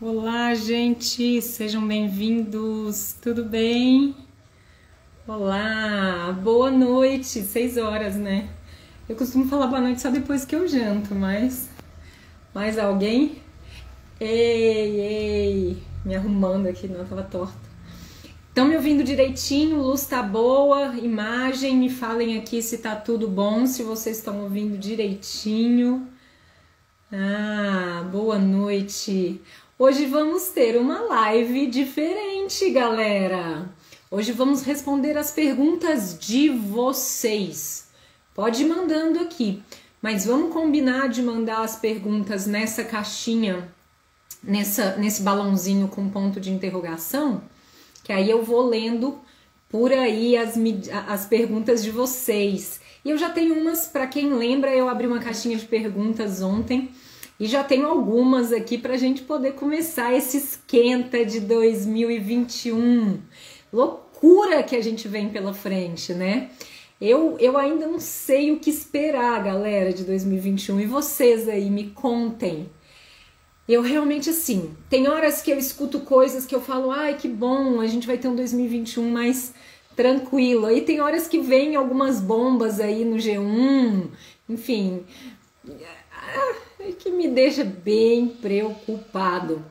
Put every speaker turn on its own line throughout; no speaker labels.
Olá, gente, sejam bem-vindos, tudo bem? Olá, boa noite, 6 horas, né? Eu costumo falar boa noite só depois que eu janto, mas... Mais alguém? Ei, me arrumando aqui, não, tava torta. Estão me ouvindo direitinho? Luz tá boa? Imagem? Me falem aqui se tá tudo bom, se vocês estão ouvindo direitinho. Boa noite. Hoje vamos ter uma live diferente, galera. Hoje vamos responder as perguntas de vocês. Pode ir mandando aqui, mas vamos combinar de mandar as perguntas nessa caixinha, nesse balãozinho com ponto de interrogação, que aí eu vou lendo por aí as perguntas de vocês. E eu já tenho umas, para quem lembra, eu abri uma caixinha de perguntas ontem, e já tenho algumas aqui para a gente poder começar esse esquenta de 2021. Loucura que a gente vem pela frente, né? Eu ainda não sei o que esperar, galera, de 2021. E vocês aí, me contem. Eu realmente, assim, tem horas que eu escuto coisas que eu falo, ai, que bom, a gente vai ter um 2021 mais tranquilo. Aí tem horas que vem algumas bombas aí no G1, enfim... que me deixa bem preocupado.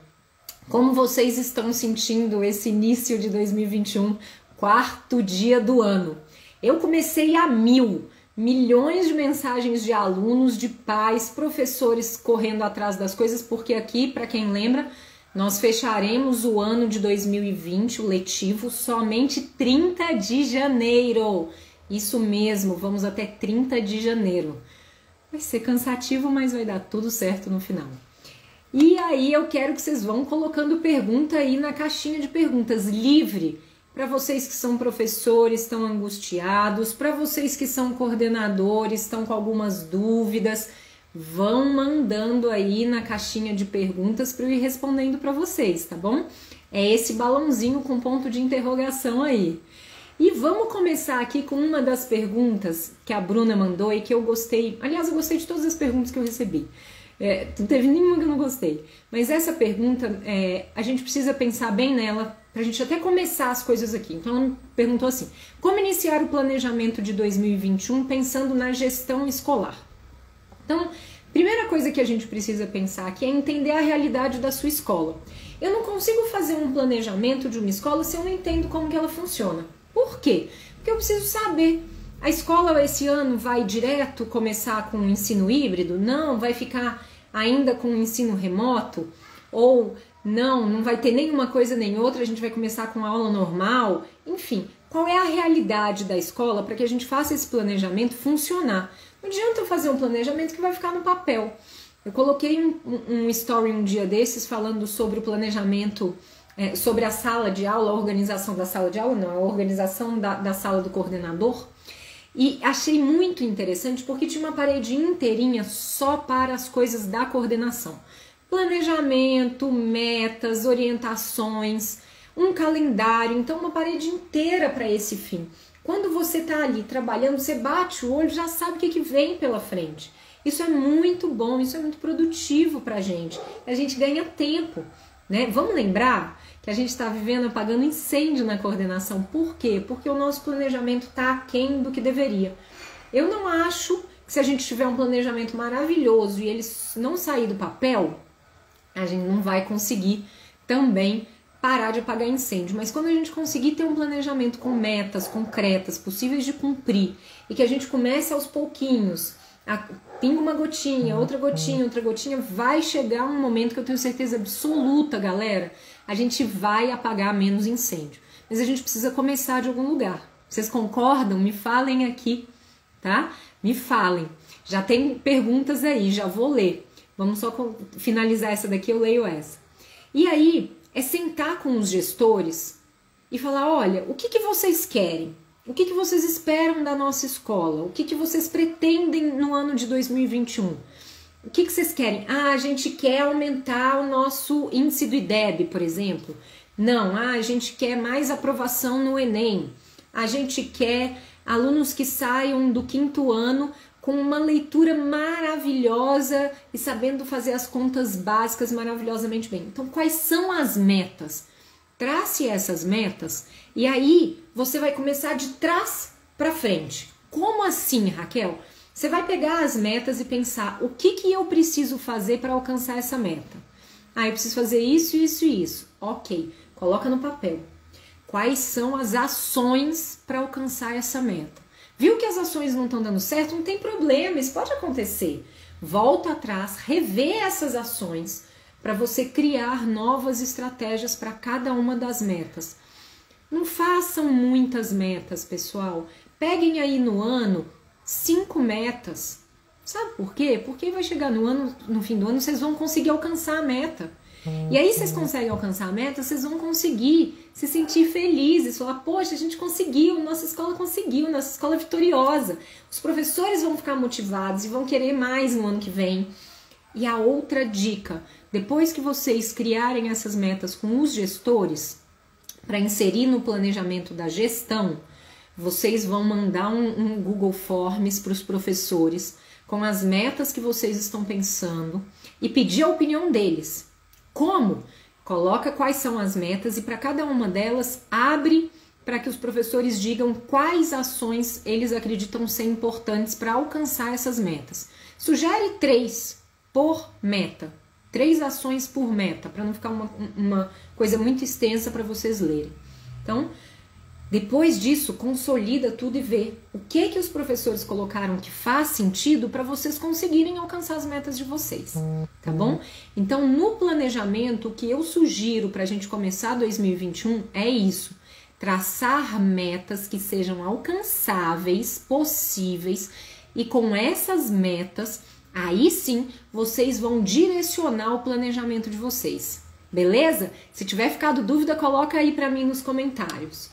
Como vocês estão sentindo esse início de 2021, quarto dia do ano? Eu comecei a milhões de mensagens de alunos, de pais, professores correndo atrás das coisas, porque aqui, para quem lembra, nós fecharemos o ano de 2020, o letivo, somente 30 de janeiro. Isso mesmo, vamos até 30 de janeiro. Vai ser cansativo, mas vai dar tudo certo no final. E aí eu quero que vocês vão colocando pergunta aí na caixinha de perguntas livre, para vocês que são professores, estão angustiados, para vocês que são coordenadores, estão com algumas dúvidas, vão mandando aí na caixinha de perguntas para eu ir respondendo para vocês, tá bom? É esse balãozinho com ponto de interrogação aí. E vamos começar aqui com uma das perguntas que a Bruna mandou e que eu gostei. Aliás, eu gostei de todas as perguntas que eu recebi. Não teve nenhuma que eu não gostei. Mas essa pergunta, a gente precisa pensar bem nela pra gente até começar as coisas aqui. Então, ela perguntou assim: como iniciar o planejamento de 2021 pensando na gestão escolar? Então, primeira coisa que a gente precisa pensar aqui é entender a realidade da sua escola. Eu não consigo fazer um planejamento de uma escola se eu não entendo como que ela funciona. Por quê? Porque eu preciso saber. A escola esse ano vai direto começar com o ensino híbrido? Não, vai ficar ainda com o ensino remoto? Ou não vai ter nenhuma coisa nem outra, a gente vai começar com a aula normal? Enfim, qual é a realidade da escola para que a gente faça esse planejamento funcionar? Não adianta eu fazer um planejamento que vai ficar no papel. Eu coloquei um story um dia desses falando sobre o planejamento, sobre a sala de aula, a organização da sala de aula, não, a organização da sala do coordenador. E achei muito interessante porque tinha uma parede inteirinha só para as coisas da coordenação. Planejamento, metas, orientações, um calendário, então uma parede inteira para esse fim. Quando você está ali trabalhando, você bate o olho e já sabe o que vem pela frente. Isso é muito bom, isso é muito produtivo para a gente ganha tempo, né? Vamos lembrar que a gente está vivendo apagando incêndio na coordenação. Por quê? Porque o nosso planejamento está aquém do que deveria. Eu não acho que se a gente tiver um planejamento maravilhoso e ele não sair do papel, a gente não vai conseguir também parar de apagar incêndio. Mas quando a gente conseguir ter um planejamento com metas concretas, possíveis de cumprir, e que a gente comece aos pouquinhos, pinga uma gotinha, outra gotinha, vai chegar um momento que eu tenho certeza absoluta, galera, a gente vai apagar menos incêndio. Mas a gente precisa começar de algum lugar. Vocês concordam? Me falem aqui, tá? Me falem. Já tem perguntas aí, já vou ler. Vamos só finalizar essa daqui, eu leio essa. E aí, é sentar com os gestores e falar, olha, o que vocês querem? O que vocês esperam da nossa escola? O que vocês pretendem no ano de 2021? O que vocês querem? A gente quer aumentar o nosso índice do IDEB, por exemplo. Não, a gente quer mais aprovação no Enem. A gente quer alunos que saiam do 5º ano com uma leitura maravilhosa e sabendo fazer as contas básicas maravilhosamente bem. Então, quais são as metas? Trace essas metas e aí você vai começar de trás para frente. Como assim, Raquel? Você vai pegar as metas e pensar o que eu preciso fazer para alcançar essa meta. Ah, eu preciso fazer isso, isso e isso. Ok, coloca no papel. Quais são as ações para alcançar essa meta? Viu que as ações não estão dando certo? Não tem problema, isso pode acontecer. Volta atrás, revê essas ações para você criar novas estratégias para cada uma das metas. Não façam muitas metas, pessoal. Peguem aí no ano 5 metas. Sabe por quê? Porque vai chegar no fim do ano, vocês vão conseguir alcançar a meta. E aí vocês conseguem alcançar a meta, vocês vão conseguir se sentir felizes, falar, poxa, a gente conseguiu, nossa escola é vitoriosa. Os professores vão ficar motivados e vão querer mais no ano que vem. E a outra dica, depois que vocês criarem essas metas com os gestores, para inserir no planejamento da gestão, vocês vão mandar um Google Forms para os professores com as metas que vocês estão pensando e pedir a opinião deles. Como? Coloca quais são as metas e para cada uma delas abre para que os professores digam quais ações eles acreditam ser importantes para alcançar essas metas. Sugere 3 por meta, 3 ações por meta, para não ficar uma coisa muito extensa para vocês lerem. Então, depois disso, consolida tudo e vê o que os professores colocaram que faz sentido para vocês conseguirem alcançar as metas de vocês, tá bom? Então, no planejamento, o que eu sugiro para a gente começar 2021 é isso, traçar metas que sejam alcançáveis, possíveis, e com essas metas, aí sim, vocês vão direcionar o planejamento de vocês, beleza? Se tiver ficado dúvida, coloca aí para mim nos comentários.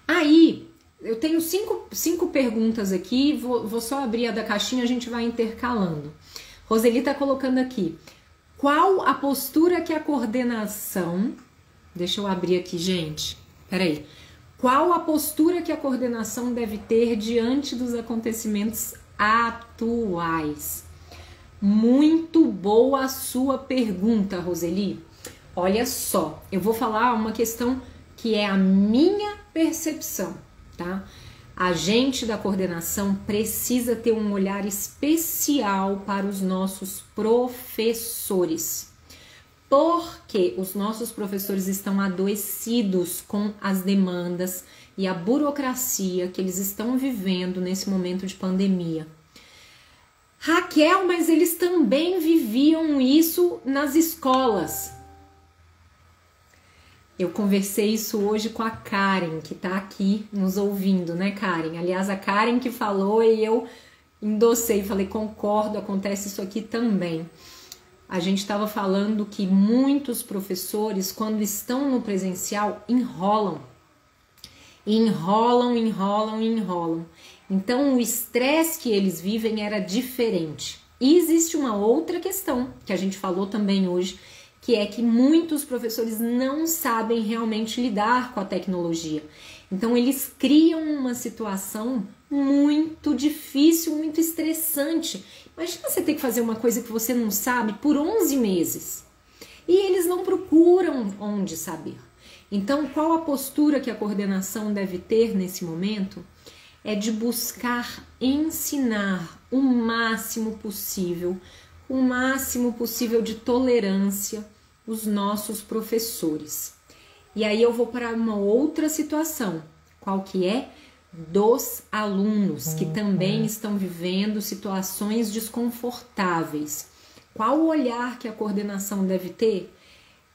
Aí, eu tenho 5 perguntas aqui, vou só abrir a da caixinha, a gente vai intercalando. Roseli tá colocando aqui, qual a postura que a coordenação... Deixa eu abrir aqui, gente, peraí. Qual a postura que a coordenação deve ter diante dos acontecimentos atuais? Muito boa a sua pergunta, Roseli. Olha só, eu vou falar uma questão que é a minha percepção, tá? A gente da coordenação precisa ter um olhar especial para os nossos professores, porque os nossos professores estão adoecidos com as demandas e a burocracia que eles estão vivendo nesse momento de pandemia. Raquel, mas eles também viviam isso nas escolas. Eu conversei isso hoje com a Karen, que tá aqui nos ouvindo, né, Karen? Aliás, a Karen que falou e eu endossei, falei, concordo, acontece isso aqui também. A gente estava falando que muitos professores, quando estão no presencial, enrolam. Então, o estresse que eles vivem era diferente. E existe uma outra questão, que a gente falou também hoje, que é que muitos professores não sabem realmente lidar com a tecnologia. Então, eles criam uma situação muito difícil, muito estressante. Imagina você ter que fazer uma coisa que você não sabe por 11 meses. E eles não procuram onde saber. Então, qual a postura que a coordenação deve ter nesse momento? É de buscar ensinar o máximo possível de tolerância os nossos professores. E aí eu vou para uma outra situação, qual que é? Dos alunos, que também estão vivendo situações desconfortáveis. Qual o olhar que a coordenação deve ter?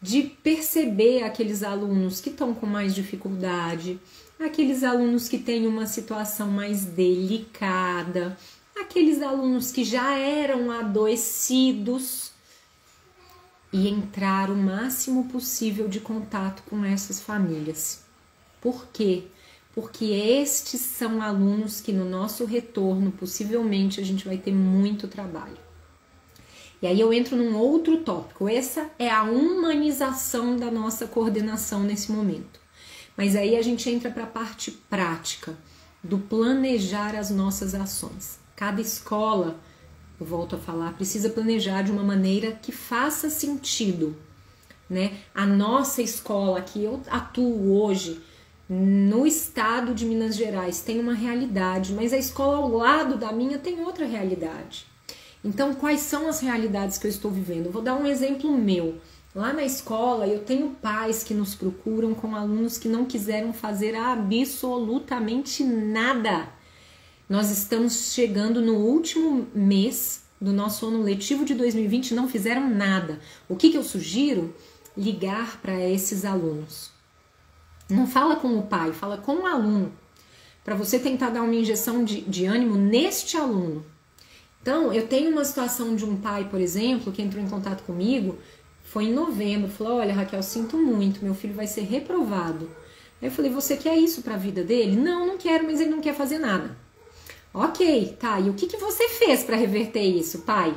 De perceber aqueles alunos que estão com mais dificuldade, aqueles alunos que têm uma situação mais delicada, aqueles alunos que já eram adoecidos, e entrar o máximo possível de contato com essas famílias. Por quê? Porque estes são alunos que no nosso retorno, possivelmente, a gente vai ter muito trabalho. E aí eu entro num outro tópico, essa é a humanização da nossa coordenação nesse momento. Mas aí a gente entra para a parte prática, do planejar as nossas ações. Cada escola, eu volto a falar, precisa planejar de uma maneira que faça sentido, né? A nossa escola, que eu atuo hoje, no estado de Minas Gerais, tem uma realidade, mas a escola ao lado da minha tem outra realidade. Então, quais são as realidades que eu estou vivendo? Eu vou dar um exemplo meu. Lá na escola, eu tenho pais que nos procuram com alunos que não quiseram fazer absolutamente nada. Nós estamos chegando no último mês do nosso ano letivo de 2020 e não fizeram nada. O que eu sugiro? Ligar para esses alunos. Não fala com o pai, fala com o aluno, para você tentar dar uma injeção de ânimo neste aluno. Então, eu tenho uma situação de um pai, por exemplo, que entrou em contato comigo, foi em novembro, falou: olha, Raquel, sinto muito, meu filho vai ser reprovado. Aí eu falei: você quer isso para a vida dele? Não, não quero, mas ele não quer fazer nada. Ok, tá, e o que você fez para reverter isso, pai?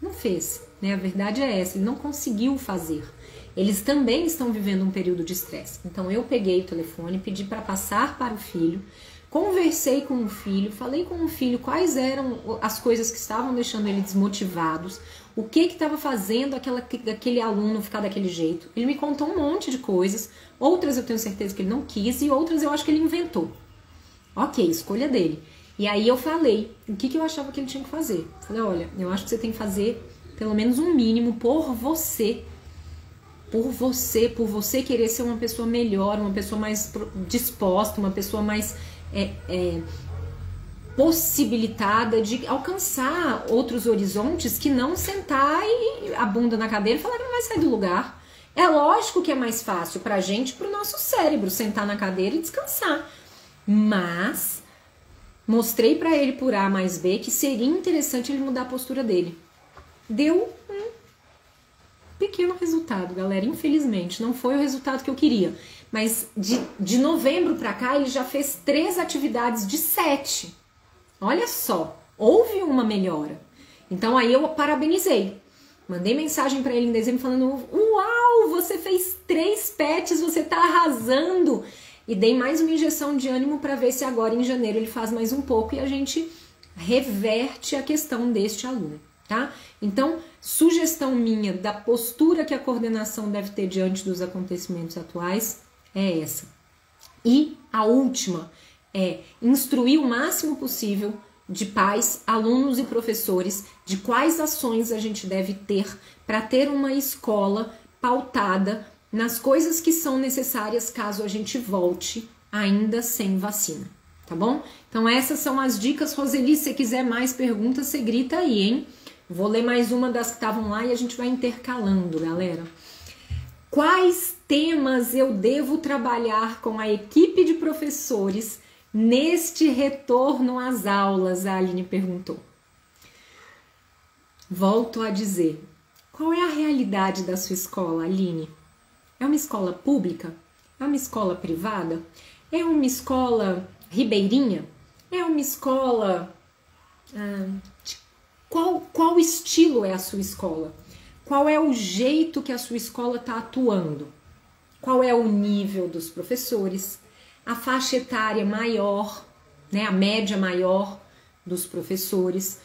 Não fez, né? A verdade é essa, ele não conseguiu fazer. Eles também estão vivendo um período de estresse. Então eu peguei o telefone, pedi para passar para o filho, conversei com o filho, falei com o filho quais eram as coisas que estavam deixando ele desmotivados, o que estava fazendo aquele aluno ficar daquele jeito. Ele me contou um monte de coisas, outras eu tenho certeza que ele não quis e outras eu acho que ele inventou. Ok, escolha dele. E aí eu falei o que eu achava que ele tinha que fazer. Falei: olha, eu acho que você tem que fazer pelo menos um mínimo por você querer ser uma pessoa melhor, uma pessoa mais disposta, uma pessoa mais possibilitada de alcançar outros horizontes, que não sentar e a bunda na cadeira e falar que não vai sair do lugar. É lógico que é mais fácil pra gente, pro nosso cérebro, sentar na cadeira e descansar. Mas mostrei pra ele por A mais B que seria interessante ele mudar a postura dele. Deu um pequeno resultado, galera. Infelizmente, não foi o resultado que eu queria. Mas de novembro pra cá, ele já fez 3 atividades de 7. Olha só, houve uma melhora. Então aí eu parabenizei. Mandei mensagem pra ele em dezembro falando: uau, você fez 3 PETs, você tá arrasando. E dei mais uma injeção de ânimo para ver se agora em janeiro ele faz mais um pouco e a gente reverte a questão deste aluno, tá? Então, sugestão minha da postura que a coordenação deve ter diante dos acontecimentos atuais é essa. E a última é instruir o máximo possível de pais, alunos e professores de quais ações a gente deve ter para ter uma escola pautada nas coisas que são necessárias caso a gente volte ainda sem vacina, tá bom? Então essas são as dicas. Roseli, se você quiser mais perguntas, você grita aí, hein? Vou ler mais uma das que estavam lá e a gente vai intercalando, galera. Quais temas eu devo trabalhar com a equipe de professores neste retorno às aulas? A Aline perguntou. Volto a dizer, qual é a realidade da sua escola, Aline? É uma escola pública? É uma escola privada? É uma escola ribeirinha? É uma escola... Qual estilo é a sua escola? Qual é o jeito que a sua escola está atuando? Qual é o nível dos professores? A faixa etária maior, né, a média maior dos professores?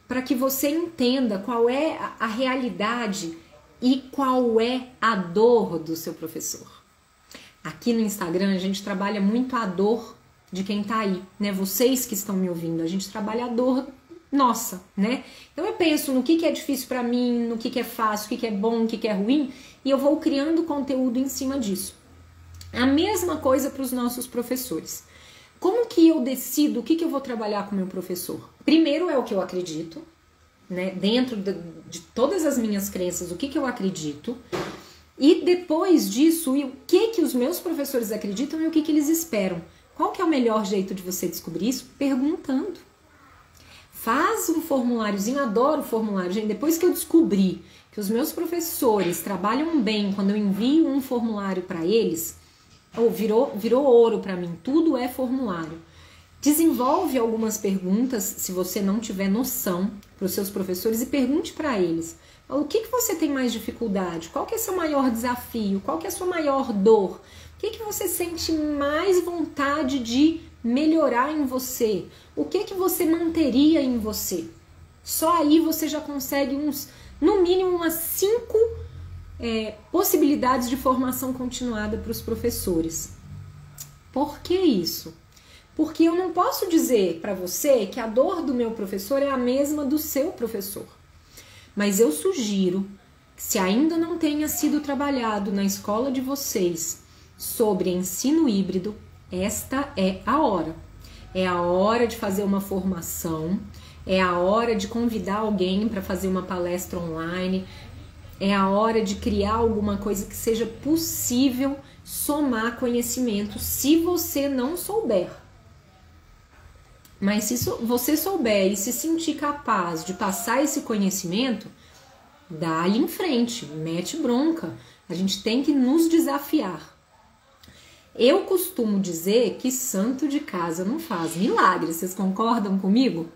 Para que você entenda qual é a realidade e qual é a dor do seu professor. Aqui no Instagram a gente trabalha muito a dor de quem tá aí, né? Vocês que estão me ouvindo, a gente trabalha a dor nossa, né? Então eu penso no que é difícil para mim, no que é fácil, o que é bom, o que é ruim, e eu vou criando conteúdo em cima disso. A mesma coisa para os nossos professores. Como que eu decido o que eu vou trabalhar com o meu professor? Primeiro é o que eu acredito, né? Dentro de todas as minhas crenças, o que eu acredito, e depois disso, o que os meus professores acreditam e o que eles esperam. Qual que é o melhor jeito de você descobrir isso? Perguntando. Faz um formuláriozinho, adoro formulário, gente. Depois que eu descobri que os meus professores trabalham bem quando eu envio um formulário para eles, virou ouro para mim, tudo é formulário. Desenvolve algumas perguntas, se você não tiver noção, para os seus professores e pergunte para eles. O que você tem mais dificuldade? Qual que é seu maior desafio? Qual que é a sua maior dor? O que você sente mais vontade de melhorar em você? O que você manteria em você? Só aí você já consegue no mínimo umas 5 possibilidades de formação continuada para os professores. Por que isso? Porque eu não posso dizer para você que a dor do meu professor é a mesma do seu professor. Mas eu sugiro que, se ainda não tenha sido trabalhado na escola de vocês sobre ensino híbrido, esta é a hora. É a hora de fazer uma formação, é a hora de convidar alguém para fazer uma palestra online, é a hora de criar alguma coisa que seja possível somar conhecimento, se você não souber. Mas se você souber e se sentir capaz de passar esse conhecimento, dá-lhe em frente, mete bronca. A gente tem que nos desafiar. Eu costumo dizer que santo de casa não faz milagre, vocês concordam comigo?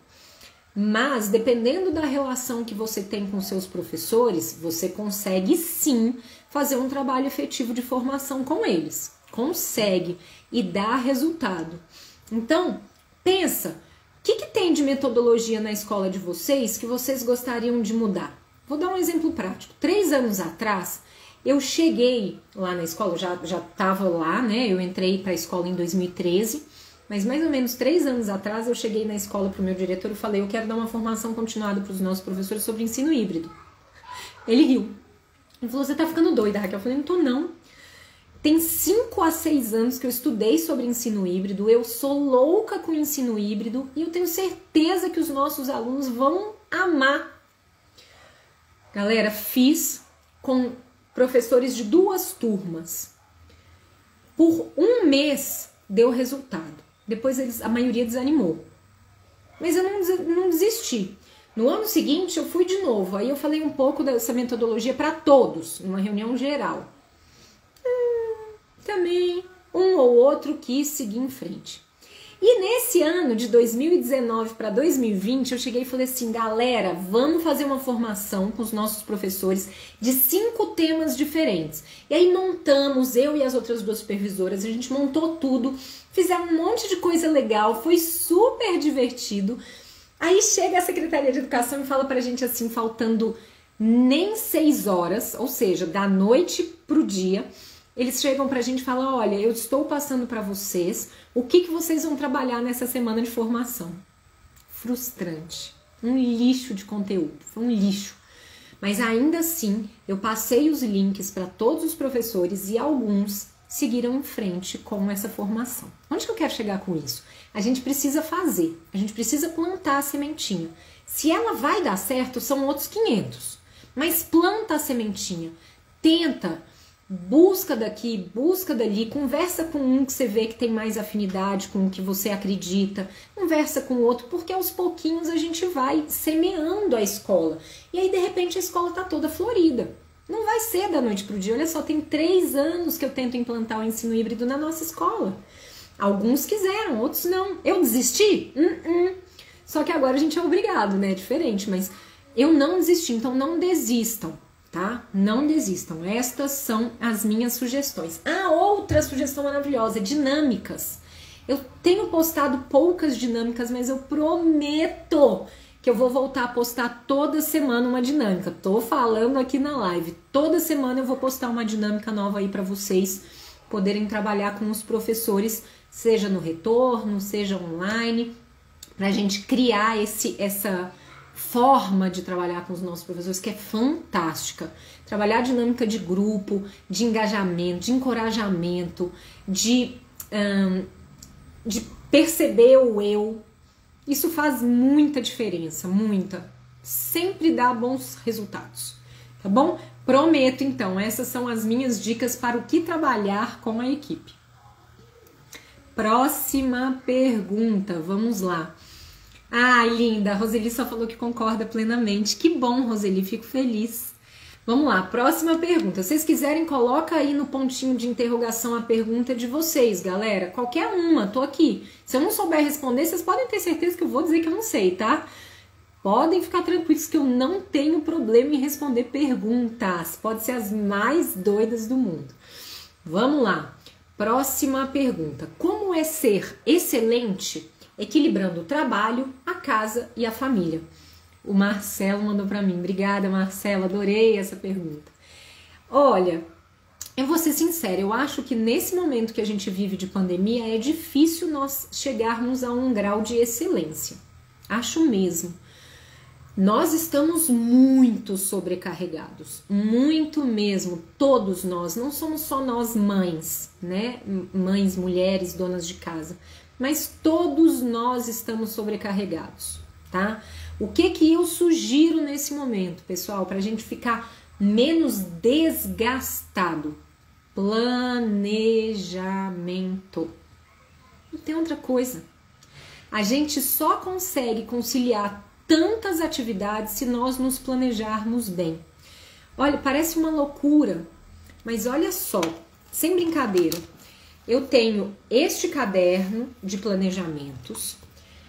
Mas, dependendo da relação que você tem com seus professores, você consegue sim fazer um trabalho efetivo de formação com eles. Consegue e dá resultado. Então, pensa, o que tem de metodologia na escola de vocês que vocês gostariam de mudar? Vou dar um exemplo prático. 3 anos atrás, eu cheguei lá na escola, já estava lá, né? Eu entrei para a escola em 2013, mas mais ou menos 3 anos atrás eu cheguei na escola para o meu diretor e falei, eu quero dar uma formação continuada para os nossos professores sobre ensino híbrido. Ele riu. Ele falou, você tá ficando doida, Raquel? Eu falei, não tô não. Tem 5 a 6 anos que eu estudei sobre ensino híbrido, eu sou louca com ensino híbrido e eu tenho certeza que os nossos alunos vão amar. Galera, fiz com professores de 2 turmas. Por 1 mês deu resultado. Depois a maioria desanimou. Mas eu não desisti. No ano seguinte eu fui de novo. Aí eu falei um pouco dessa metodologia para todos, numa reunião geral. Também um ou outro quis seguir em frente. E nesse ano de 2019 para 2020, eu cheguei e falei assim, galera, vamos fazer uma formação com os nossos professores de 5 temas diferentes. E aí montamos, eu e as outras 2 supervisoras, a gente montou tudo, fizemos um monte de coisa legal, foi super divertido. Aí chega a Secretaria de Educação e fala pra gente assim, faltando nem 6 horas, ou seja, da noite pro dia, eles chegam pra gente e falam, olha, eu estou passando pra vocês o que vocês vão trabalhar nessa semana de formação. Frustrante. Um lixo de conteúdo. Foi um lixo. Mas ainda assim, eu passei os links para todos os professores e alguns seguiram em frente com essa formação. Onde que eu quero chegar com isso? A gente precisa fazer. A gente precisa plantar a sementinha. Se ela vai dar certo, são outros 500. Mas planta a sementinha. Tenta. Busca daqui, busca dali, conversa com um que você vê que tem mais afinidade com o que você acredita, conversa com o outro, porque aos pouquinhos a gente vai semeando a escola. E aí, de repente, a escola tá toda florida. Não vai ser da noite pro dia. Olha só, tem 3 anos que eu tento implantar o ensino híbrido na nossa escola. Alguns quiseram, outros não. Eu desisti? Só que agora a gente é obrigado, né? É diferente, mas eu não desisti, então não desistam. Tá? Não desistam. Estas são as minhas sugestões. Outra sugestão maravilhosa, dinâmicas. Eu tenho postado poucas dinâmicas, mas eu prometo que eu vou voltar a postar toda semana uma dinâmica. Tô falando aqui na live. Toda semana eu vou postar uma dinâmica nova aí para vocês poderem trabalhar com os professores, seja no retorno, seja online, pra gente criar essa forma de trabalhar com os nossos professores que é fantástica. Trabalhar dinâmica de grupo, de engajamento, de encorajamento, de perceber o eu. Isso faz muita diferença, muita. Sempre dá bons resultados, tá bom? Prometo, então, essas são as minhas dicas para o que trabalhar com a equipe. Próxima pergunta, vamos lá. Ai, linda, a Roseli só falou que concorda plenamente. Que bom, Roseli, fico feliz. Vamos lá, próxima pergunta. Se vocês quiserem, coloca aí no pontinho de interrogação a pergunta de vocês, galera. Qualquer uma, tô aqui. Se eu não souber responder, vocês podem ter certeza que eu vou dizer que eu não sei, tá? Podem ficar tranquilos que eu não tenho problema em responder perguntas. Pode ser as mais doidas do mundo. Vamos lá. Próxima pergunta. Como é ser excelente equilibrando o trabalho, a casa e a família? O Marcelo mandou para mim. Obrigada, Marcelo. Adorei essa pergunta. Olha, eu vou ser sincera. Eu acho que nesse momento que a gente vive de pandemia é difícil nós chegarmos a um grau de excelência. Acho mesmo. Nós estamos muito sobrecarregados, muito mesmo, todos nós, não somos só nós mães, né? Mães, mulheres, donas de casa, mas todos nós estamos sobrecarregados, tá? O que eu sugiro nesse momento, pessoal, para a gente ficar menos desgastado? Planejamento. Não tem outra coisa. A gente só consegue conciliar tantas atividades se nós nos planejarmos bem. Olha, parece uma loucura, mas olha só, sem brincadeira, eu tenho este caderno de planejamentos,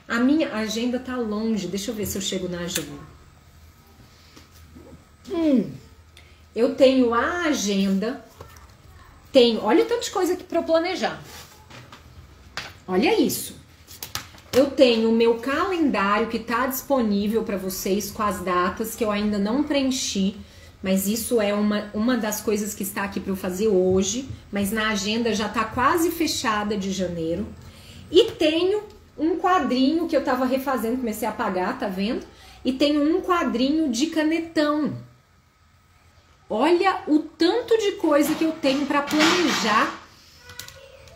a minha agenda tá longe, deixa eu ver se eu chego na agenda. Eu tenho a agenda, olha o tanto de coisa aqui para eu planejar, olha isso. Eu tenho o meu calendário que está disponível para vocês com as datas que eu ainda não preenchi, mas isso é uma das coisas que está aqui para eu fazer hoje, mas na agenda já está quase fechada de janeiro. E tenho um quadrinho que eu estava refazendo, comecei a apagar, tá vendo? E tenho um quadrinho de canetão. Olha o tanto de coisa que eu tenho para planejar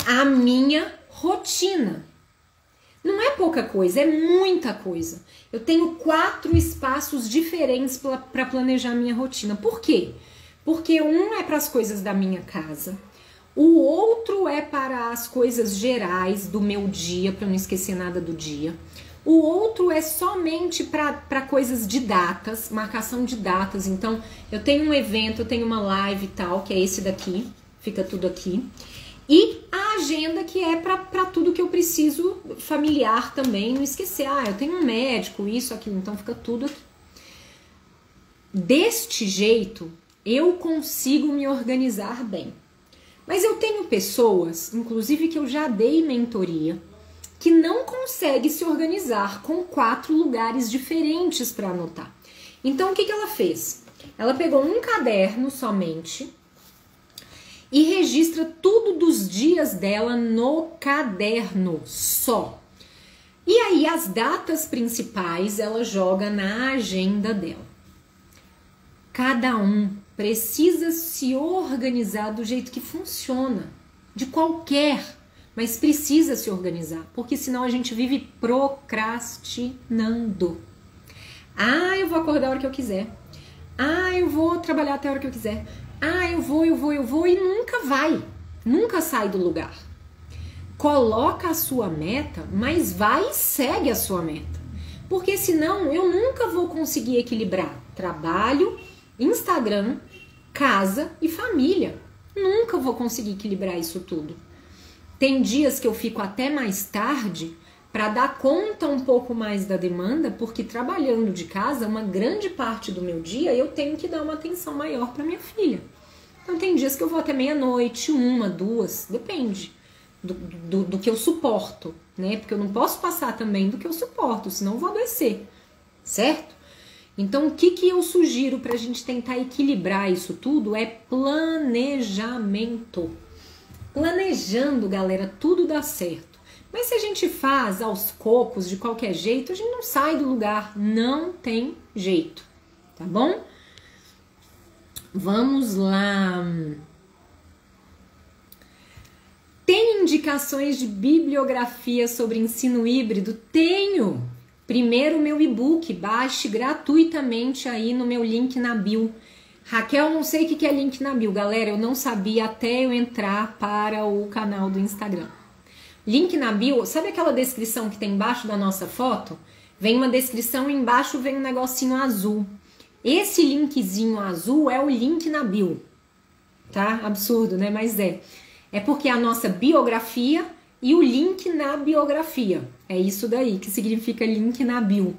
a minha rotina. Não é pouca coisa, é muita coisa. Eu tenho 4 espaços diferentes para planejar minha rotina. Por quê? Porque um é para as coisas da minha casa, o outro é para as coisas gerais do meu dia, para eu não esquecer nada do dia. O outro é somente para coisas de datas, marcação de datas. Então, eu tenho um evento, eu tenho uma live e tal, que é esse daqui, fica tudo aqui. E a agenda que é para tudo que eu preciso, familiar também, não esquecer. Ah, eu tenho um médico, isso, aquilo, então fica tudo aqui. Deste jeito, eu consigo me organizar bem. Mas eu tenho pessoas, inclusive que eu já dei mentoria, que não consegue se organizar com 4 lugares diferentes para anotar. Então, o que ela fez? Ela pegou um caderno somente e registra tudo dos dias dela no caderno só. E aí as datas principais ela joga na agenda dela. Cada um precisa se organizar do jeito que funciona, de qualquer, mas precisa se organizar, porque senão a gente vive procrastinando. Ah, eu vou acordar a hora que eu quiser. Ah, eu vou trabalhar até a hora que eu quiser. Ah, eu vou e nunca vai, nunca sai do lugar. Coloca a sua meta, mas vai e segue a sua meta. Porque senão eu nunca vou conseguir equilibrar trabalho, Instagram, casa e família. Nunca vou conseguir equilibrar isso tudo. Tem dias que eu fico até mais tarde para dar conta um pouco mais da demanda, porque trabalhando de casa, uma grande parte do meu dia eu tenho que dar uma atenção maior para minha filha. Então tem dias que eu vou até meia-noite, 1, 2, depende do que eu suporto, né? Porque eu não posso passar também do que eu suporto, senão eu vou adoecer, certo? Então o que eu sugiro para a gente tentar equilibrar isso tudo é planejamento. Planejando, galera, tudo dá certo. Mas se a gente faz aos cocos, de qualquer jeito, a gente não sai do lugar. Não tem jeito, tá bom? Vamos lá. Tem indicações de bibliografia sobre ensino híbrido? Tenho! Primeiro, meu e-book, baixe gratuitamente aí no meu link na bio. Raquel, não sei o que é link na bio, galera, eu não sabia até eu entrar para o canal do Instagram. Link na bio, sabe aquela descrição que tem embaixo da nossa foto? Vem uma descrição e embaixo vem um negocinho azul. Esse linkzinho azul é o link na bio, tá? Absurdo, né? Mas é. É porque é a nossa biografia e o link na biografia. É isso daí que significa link na bio.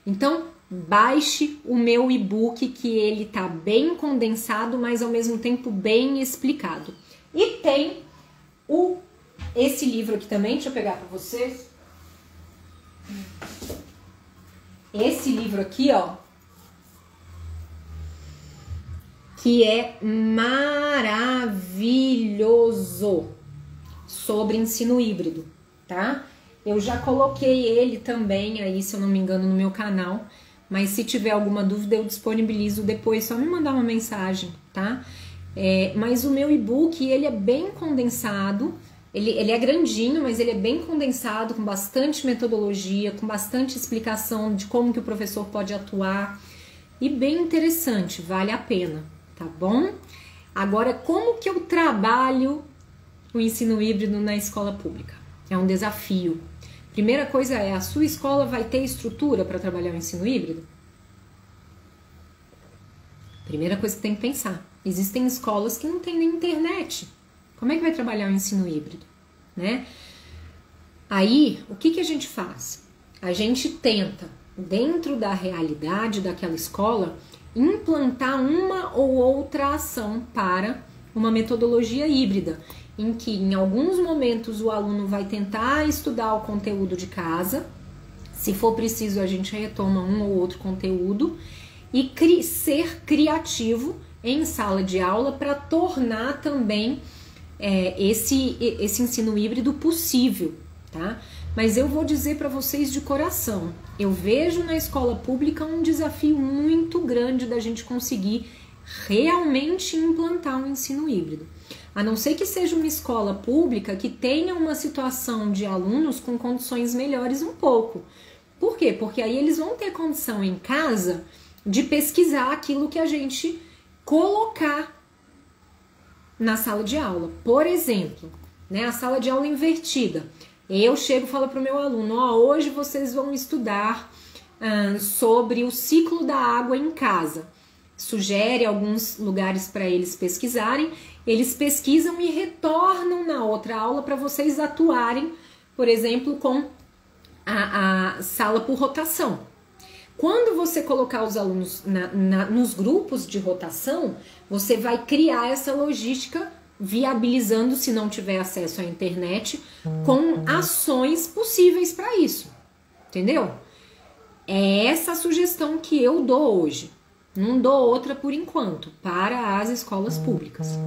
Então, baixe o meu e-book, que ele tá bem condensado, mas ao mesmo tempo bem explicado. E tem Esse livro aqui também, deixa eu pegar para vocês. Esse livro aqui, ó, que é maravilhoso, sobre ensino híbrido, tá? Eu já coloquei ele também aí, se eu não me engano, no meu canal, mas se tiver alguma dúvida eu disponibilizo depois, só me mandar uma mensagem, tá? Mas o meu e-book, ele é bem condensado, ele é grandinho, mas ele é bem condensado, com bastante metodologia, com bastante explicação de como que o professor pode atuar, e bem interessante, vale a pena, tá bom? Agora, como que eu trabalho o ensino híbrido na escola pública? É um desafio. Primeira coisa é, a sua escola vai ter estrutura para trabalhar o ensino híbrido? Primeira coisa que tem que pensar. Existem escolas que não têm nem internet. Como é que vai trabalhar o ensino híbrido, né? Aí, o que a gente faz? A gente tenta, dentro da realidade daquela escola, implantar uma ou outra ação para uma metodologia híbrida, em que em alguns momentos o aluno vai tentar estudar o conteúdo de casa, se for preciso a gente retoma um ou outro conteúdo, e ser criativo em sala de aula para tornar também esse ensino híbrido possível, tá? Mas eu vou dizer para vocês de coração, eu vejo na escola pública um desafio muito grande da gente conseguir realmente implantar um ensino híbrido. A não ser que seja uma escola pública que tenha uma situação de alunos com condições melhores um pouco. Por quê? Porque aí eles vão ter condição em casa de pesquisar aquilo que a gente colocar na sala de aula. Por exemplo, né, a sala de aula invertida. Eu chego e falo para o meu aluno, hoje vocês vão estudar sobre o ciclo da água em casa. Sugere alguns lugares para eles pesquisarem, eles pesquisam e retornam na outra aula para vocês atuarem, por exemplo, com a sala por rotação. Quando você colocar os alunos nos grupos de rotação, você vai criar essa logística, viabilizando, se não tiver acesso à internet, com ações possíveis para isso, entendeu? É essa a sugestão que eu dou hoje. Não dou outra por enquanto, para as escolas públicas.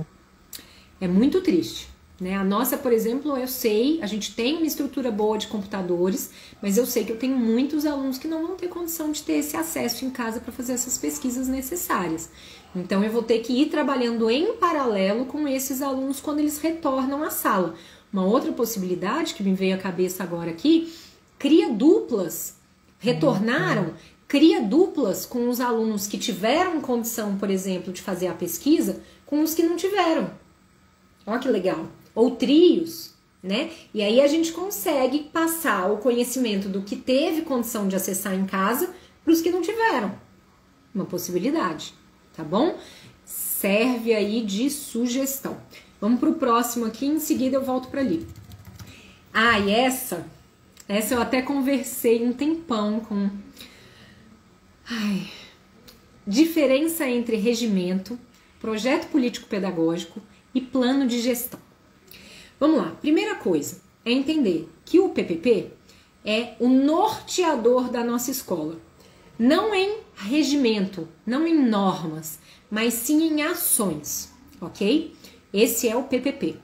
É muito triste, né? A nossa, por exemplo, eu sei, a gente tem uma estrutura boa de computadores, mas eu sei que eu tenho muitos alunos que não vão ter condição de ter esse acesso em casa para fazer essas pesquisas necessárias. Então, eu vou ter que ir trabalhando em paralelo com esses alunos quando eles retornam à sala. Uma outra possibilidade que me veio à cabeça agora aqui, cria duplas, retornaram, cria duplas com os alunos que tiveram condição, por exemplo, de fazer a pesquisa, com os que não tiveram. Olha que legal. Ou trios, né? E aí a gente consegue passar o conhecimento do que teve condição de acessar em casa para os que não tiveram. Uma possibilidade, tá bom? Serve aí de sugestão. Vamos para o próximo aqui, em seguida eu volto para ali. E essa eu até conversei um tempão com... Diferença entre regimento, projeto político-pedagógico e plano de gestão. Vamos lá, primeira coisa é entender que o PPP é o norteador da nossa escola. Não em regimento, não em normas, mas sim em ações, ok? Esse é o PPP.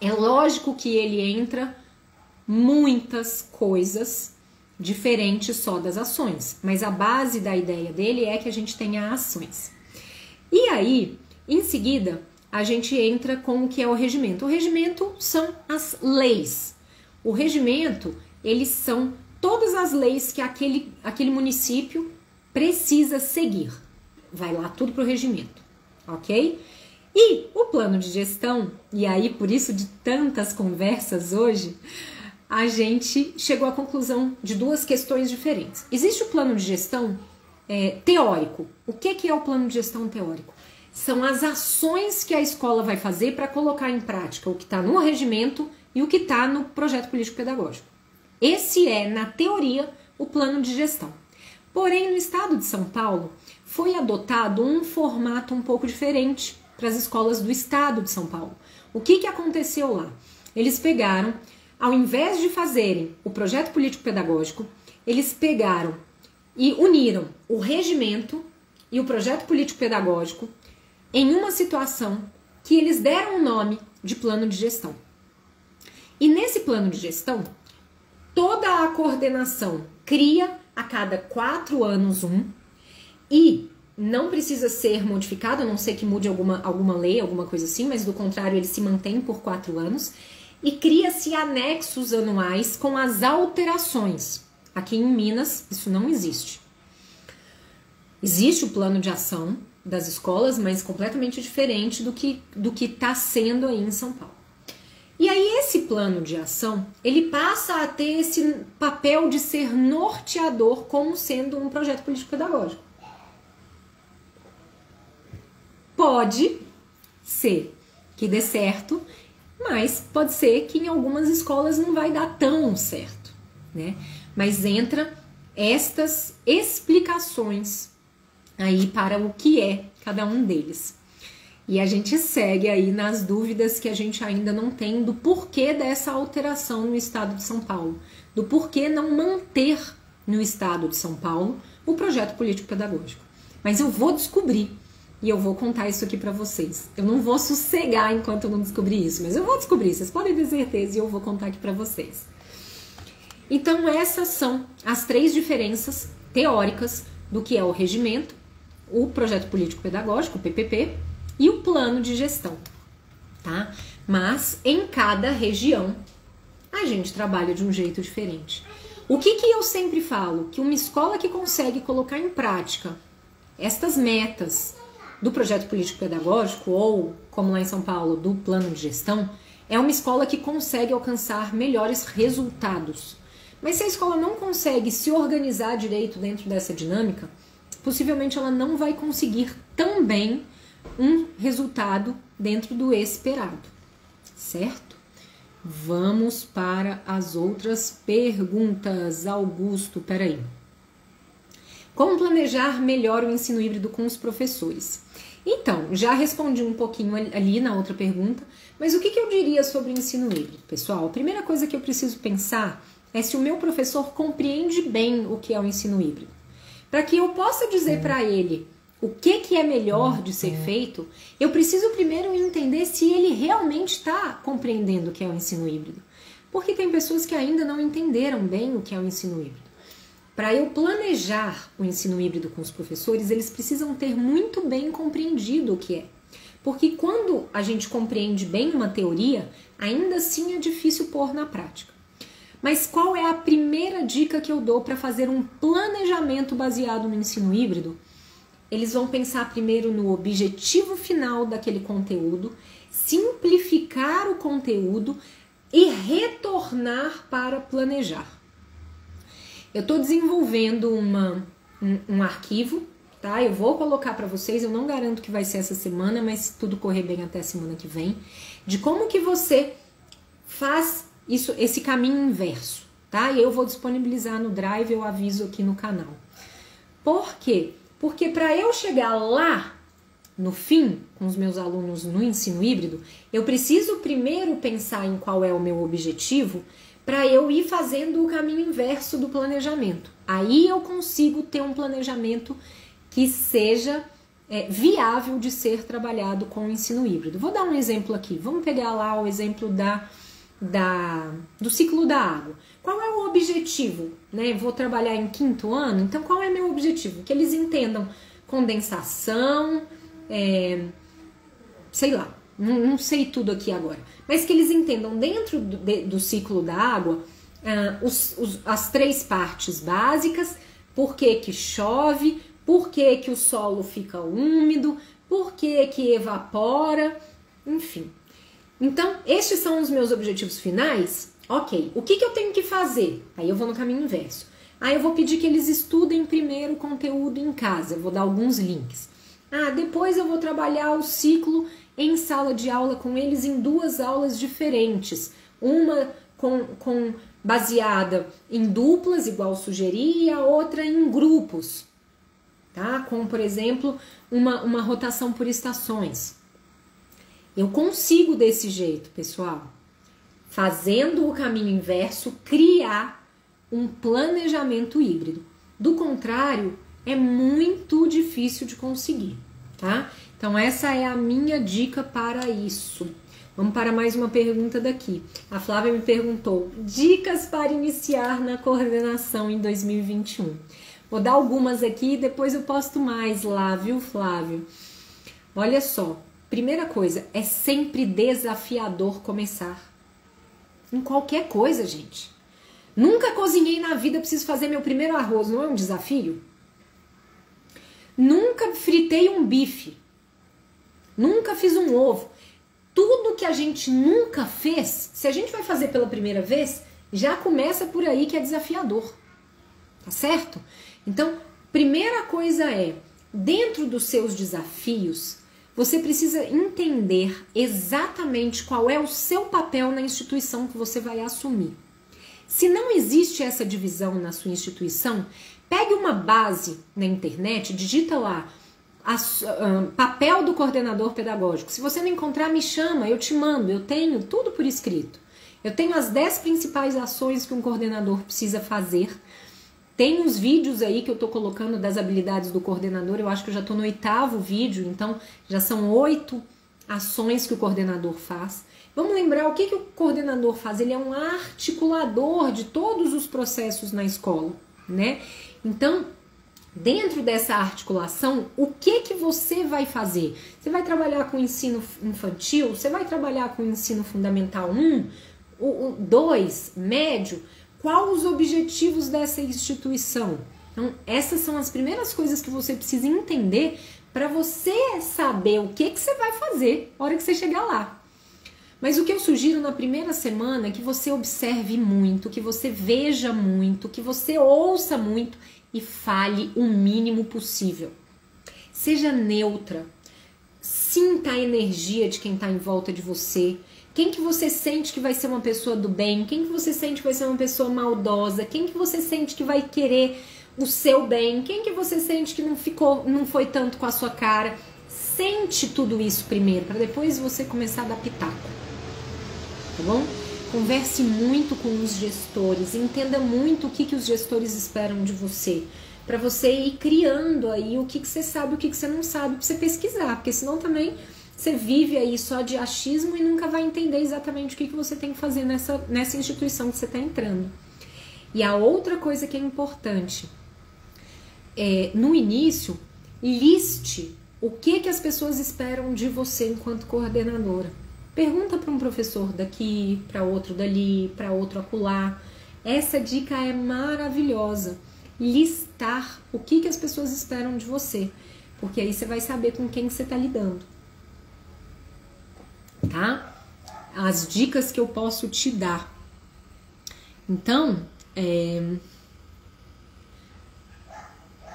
É lógico que ele entra muitas coisas diferentes só das ações, mas a base da ideia dele é que a gente tenha ações. E aí, em seguida, a gente entra com o que é o regimento. O regimento são as leis. O regimento, eles são todas as leis que aquele município precisa seguir. Vai lá tudo para o regimento, ok? E o plano de gestão, e aí por isso de tantas conversas hoje, a gente chegou à conclusão de duas questões diferentes. Existe o plano de gestão teórico. O que é o plano de gestão teórico? São as ações que a escola vai fazer para colocar em prática o que está no regimento e o que está no projeto político-pedagógico. Esse é, na teoria, o plano de gestão. Porém, no estado de São Paulo, foi adotado um formato um pouco diferente para as escolas do estado de São Paulo. O que aconteceu lá? Eles pegaram, ao invés de fazerem o projeto político-pedagógico, eles pegaram e uniram o regimento e o projeto político-pedagógico em uma situação que eles deram o nome de plano de gestão. E nesse plano de gestão, toda a coordenação cria a cada 4 anos e não precisa ser modificado, a não ser que mude alguma lei, alguma coisa assim, mas do contrário ele se mantém por 4 anos e cria-se anexos anuais com as alterações. Aqui em Minas isso não existe. Existe o plano de ação das escolas, mas completamente diferente do que está sendo aí em São Paulo. E aí esse plano de ação, ele passa a ter esse papel de ser norteador como sendo um projeto político-pedagógico. Pode ser que dê certo, mas pode ser que em algumas escolas não vai dar tão certo, né? Mas entra estas explicações aí para o que é cada um deles. E a gente segue aí nas dúvidas que a gente ainda não tem do porquê dessa alteração no estado de São Paulo, do porquê não manter no estado de São Paulo o projeto político-pedagógico. Mas eu vou descobrir e eu vou contar isso aqui para vocês. Eu não vou sossegar enquanto eu não descobrir isso, mas eu vou descobrir, vocês podem ter certeza, e eu vou contar aqui para vocês. Então essas são as 3 diferenças teóricas do que é o regimento, o projeto político-pedagógico, o PPP, e o plano de gestão, tá? Mas em cada região a gente trabalha de um jeito diferente. O que eu sempre falo? Que uma escola que consegue colocar em prática estas metas do projeto político-pedagógico ou, como lá em São Paulo, do plano de gestão, é uma escola que consegue alcançar melhores resultados. Mas se a escola não consegue se organizar direito dentro dessa dinâmica, possivelmente ela não vai conseguir tão bem um resultado dentro do esperado, certo? Vamos para as outras perguntas. Augusto, peraí. Como planejar melhor o ensino híbrido com os professores? Então, já respondi um pouquinho ali na outra pergunta, mas o que eu diria sobre o ensino híbrido, pessoal? A primeira coisa que eu preciso pensar é se o meu professor compreende bem o que é o ensino híbrido. Para que eu possa dizer para ele o que é melhor de ser feito, eu preciso primeiro entender se ele realmente está compreendendo o que é o ensino híbrido. Porque tem pessoas que ainda não entenderam bem o que é o ensino híbrido. Para eu planejar o ensino híbrido com os professores, eles precisam ter muito bem compreendido o que é. Porque quando a gente compreende bem uma teoria, ainda assim é difícil pôr na prática. Mas qual é a primeira dica que eu dou para fazer um planejamento baseado no ensino híbrido? Eles vão pensar primeiro no objetivo final daquele conteúdo, simplificar o conteúdo e retornar para planejar. Eu estou desenvolvendo um arquivo, tá? Eu vou colocar para vocês, eu não garanto que vai ser essa semana, mas se tudo correr bem até a semana que vem, de como que você faz esse caminho inverso, tá? E eu vou disponibilizar no Drive, eu aviso aqui no canal. Por quê? Porque para eu chegar lá, no fim, com os meus alunos no ensino híbrido, eu preciso primeiro pensar em qual é o meu objetivo para eu ir fazendo o caminho inverso do planejamento. Aí eu consigo ter um planejamento que seja viável de ser trabalhado com o ensino híbrido. Vou dar um exemplo aqui. Vamos pegar lá o exemplo do ciclo da água. Qual é o objetivo? Né? Vou trabalhar em 5º ano, então qual é meu objetivo? Que eles entendam condensação, sei lá, não sei tudo aqui agora, mas que eles entendam dentro do ciclo da água as 3 partes básicas, por que chove, por que o solo fica úmido, por que evapora, enfim. Então, estes são os meus objetivos finais. Ok, o que eu tenho que fazer? Aí eu vou no caminho inverso. Aí eu vou pedir que eles estudem primeiro o conteúdo em casa, eu vou dar alguns links. Depois eu vou trabalhar o ciclo em sala de aula com eles em 2 aulas diferentes. Uma baseada em duplas, igual sugeri, e a outra em grupos, tá? Com, por exemplo, uma rotação por estações. Eu consigo desse jeito, pessoal. Fazendo o caminho inverso, criar um planejamento híbrido. Do contrário, é muito difícil de conseguir, tá? Então essa é a minha dica para isso. Vamos para mais uma pergunta daqui. A Flávia me perguntou: dicas para iniciar na coordenação em 2021. Vou dar algumas aqui e depois eu posto mais lá, viu, Flávio? Olha só, primeira coisa, é sempre desafiador começar. Em qualquer coisa, gente. Nunca cozinhei na vida, preciso fazer meu primeiro arroz, não é um desafio? Nunca fritei um bife. Nunca fiz um ovo. Tudo que a gente nunca fez, se a gente vai fazer pela primeira vez, já começa por aí que é desafiador. Tá certo? Então, primeira coisa é, dentro dos seus desafios, você precisa entender exatamente qual é o seu papel na instituição que você vai assumir. Se não existe essa divisão na sua instituição, pegue uma base na internet, digita lá papel do coordenador pedagógico. Se você não encontrar, me chama, eu te mando, eu tenho tudo por escrito. Eu tenho as 10 principais ações que um coordenador precisa fazer. Tem os vídeos aí que eu tô colocando das habilidades do coordenador, eu acho que eu já tô no 8º vídeo, então já são 8 ações que o coordenador faz. Vamos lembrar o que o coordenador faz, ele é um articulador de todos os processos na escola, né? Então, dentro dessa articulação, o que você vai fazer? Você vai trabalhar com o ensino infantil? Você vai trabalhar com o ensino fundamental 1, 2, médio? Quais os objetivos dessa instituição? Então, essas são as primeiras coisas que você precisa entender para você saber o que você vai fazer na hora que você chegar lá. Mas o que eu sugiro na primeira semana é que você observe muito, que você veja muito, que você ouça muito e fale o mínimo possível. Seja neutra, sinta a energia de quem está em volta de você. Quem que você sente que vai ser uma pessoa do bem? Quem que você sente que vai ser uma pessoa maldosa? Quem que você sente que vai querer o seu bem? Quem que você sente que não foi tanto com a sua cara? Sente tudo isso primeiro, para depois você começar a dar pitaco. Tá bom? Converse muito com os gestores, entenda muito o que os gestores esperam de você, para você ir criando aí o que você sabe, o que você não sabe, para você pesquisar, porque senão também você vive aí só de achismo e nunca vai entender exatamente o que você tem que fazer nessa instituição que você está entrando. E a outra coisa que é importante, no início, liste o que as pessoas esperam de você enquanto coordenadora. Pergunta para um professor daqui, para outro dali, para outro acolá. Essa dica é maravilhosa. Listar o que as pessoas esperam de você, porque aí você vai saber com quem você está lidando. Tá? As dicas que eu posso te dar. Então,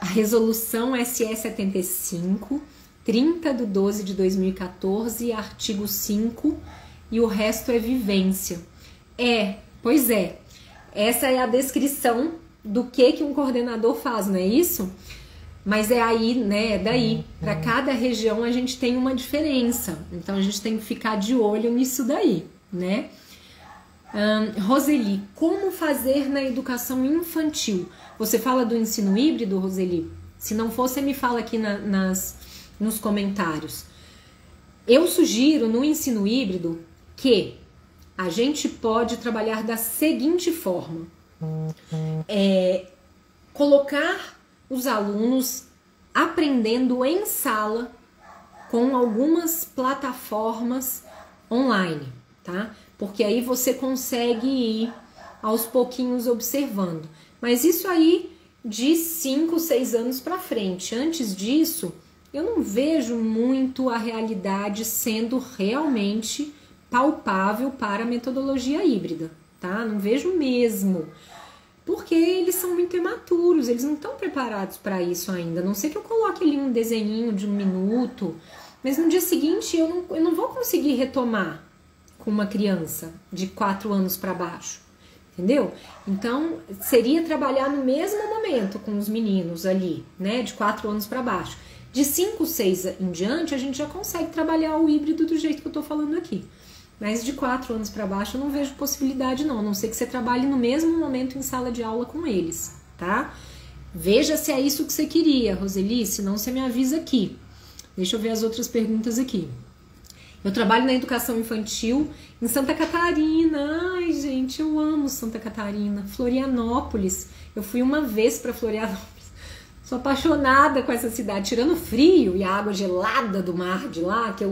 a resolução SE 75, 30/12 de 2014, artigo 5, e o resto é vivência. Pois é, essa é a descrição do que um coordenador faz, não é isso? Mas é aí, né, é daí. Para cada região a gente tem uma diferença, então a gente tem que ficar de olho nisso daí, né? Roseli, como fazer na educação infantil? Você fala do ensino híbrido, Roseli? Se não for, você me fala aqui nos comentários. Eu sugiro no ensino híbrido que a gente pode trabalhar da seguinte forma: colocar os alunos aprendendo em sala com algumas plataformas online, tá? Porque aí você consegue ir aos pouquinhos observando. Mas isso aí de 5, 6 anos para frente. Antes disso, eu não vejo muito a realidade sendo realmente palpável para a metodologia híbrida, tá? Não vejo mesmo. Porque eles são muito imaturos, eles não estão preparados para isso ainda. A não ser que eu coloque ali um desenhinho de 1 minuto, mas no dia seguinte eu não vou conseguir retomar com uma criança de 4 anos para baixo, entendeu? Então, seria trabalhar no mesmo momento com os meninos ali, né, de 4 anos para baixo. De 5, 6 em diante, a gente já consegue trabalhar o híbrido do jeito que eu tô falando aqui. Mas de 4 anos para baixo eu não vejo possibilidade não, a não ser que você trabalhe no mesmo momento em sala de aula com eles, tá? Veja se é isso que você queria, Roseli, senão você me avisa aqui. Deixa eu ver as outras perguntas aqui. Eu trabalho na educação infantil em Santa Catarina. Ai, gente, eu amo Santa Catarina. Florianópolis. Eu fui uma vez para Florianópolis. Sou apaixonada com essa cidade, tirando o frio e a água gelada do mar de lá, que